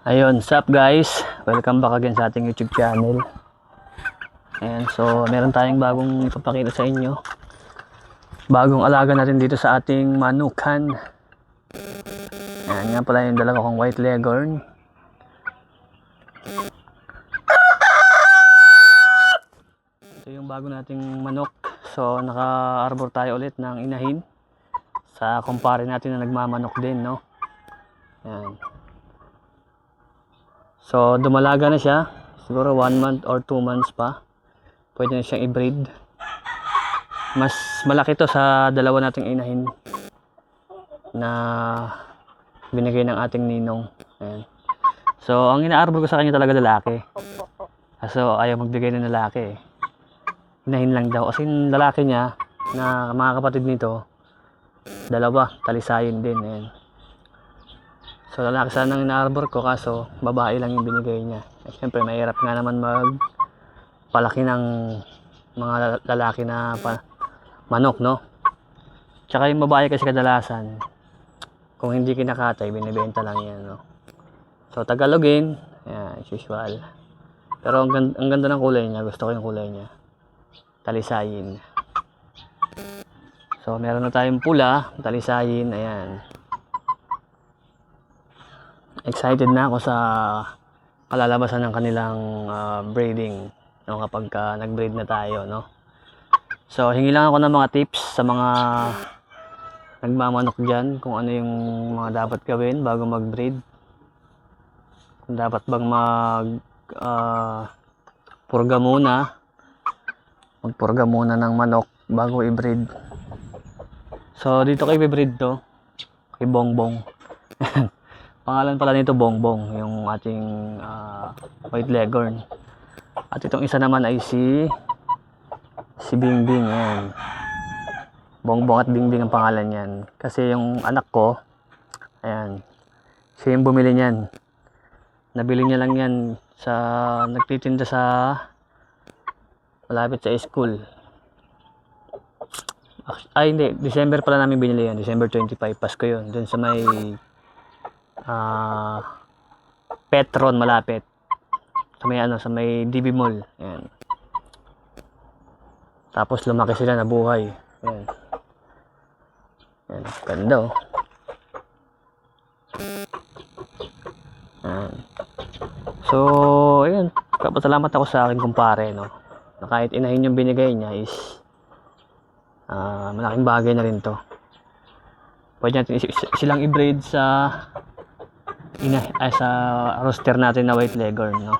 Ayun, sup guys? Welcome back again sa ating YouTube channel. Ayan, so meron tayong bagong ipapakita sa inyo. Bagong alaga natin dito sa ating manukan. Ayan nga pala yung dalawa kong white leghorn. Ito yung bago nating manok. So naka-arbor tayo ulit ng inahin. Sa kumpare natin na nagmamanok din, no? Ayan. So dumalaga na siya, siguro 1 month or 2 months pa. Pwede na siyang i-breed. Mas malaki to sa dalawa nating inahin na binigay ng ating ninong. Ayan. So ang inaarbor ko sa kanya talaga lalaki. So ayaw magbigay ng lalaki. Inahin lang daw. Kasi yung lalaki niya na mga kapatid nito, dalawa, talisayin din. Ayan. So lalaki sana ang ina-arbor ko, kaso babae lang yung binigay niya. Siyempre mahirap nga naman magpalaki ng mga lalaki na manok, no? Tsaka yung babae kasi kadalasan, kung hindi kinakatay, binibenta lang yan, no? So Tagalogin, yan, usual. Pero ang ganda ng kulay niya, gusto ko yung kulay niya. Talisayin. So meron na tayong pula, talisayin, ayan. Excited na ako sa kalalabasan ng kanilang breeding, no, kapag nag-breed na tayo, no. So hingi lang ako ng mga tips sa mga nagmamanok diyan, kung ano yung mga dapat gawin bago mag-breed. Kung dapat bang magpurga muna ng manok bago i-breed. So dito kay i-breed to kay Bongbong. Pangalan pala nito Bongbong, yung ating white leghorn. At itong isa naman ay si Bingbing. Ayan. Bongbong at Bingbing ang pangalan niyan. Kasi yung anak ko, ayan, siya yung bumili niyan. Nabili niya lang yan sa nagtitinda sa malapit sa school. Ay hindi, December pala namin binili yan. December 25, Pasko yun. Doon sa may Petron malapit sa may DB Mall. Ayan. Tapos lumaki sila, na buhay. Ayan. Ayan, ganda, oh. Ayan. So ayan, kapasalamat ako sa aking kumpare, no, na kahit inahin yung binigay niya is malaking bagay na rin to. Pwede natin silang i-breed sa roster natin na white leghorn, no.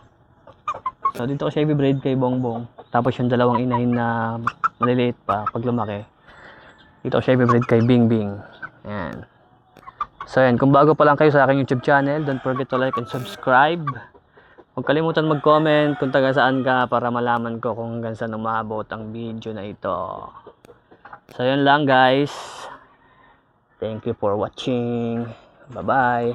So dito ko siya i-breed kay Bongbong. Tapos yung dalawang inahin na maliliit pa pag lumaki, dito ko siya i-breed kay Bingbing. Ayan. So ayan, kung bago pa lang kayo sa aking YouTube channel, don't forget to like and subscribe. Huwag kalimutan mag-comment kung taga saan ka para malaman ko kung hanggang saan umabot ang video na ito. So yun lang guys. Thank you for watching. Bye bye.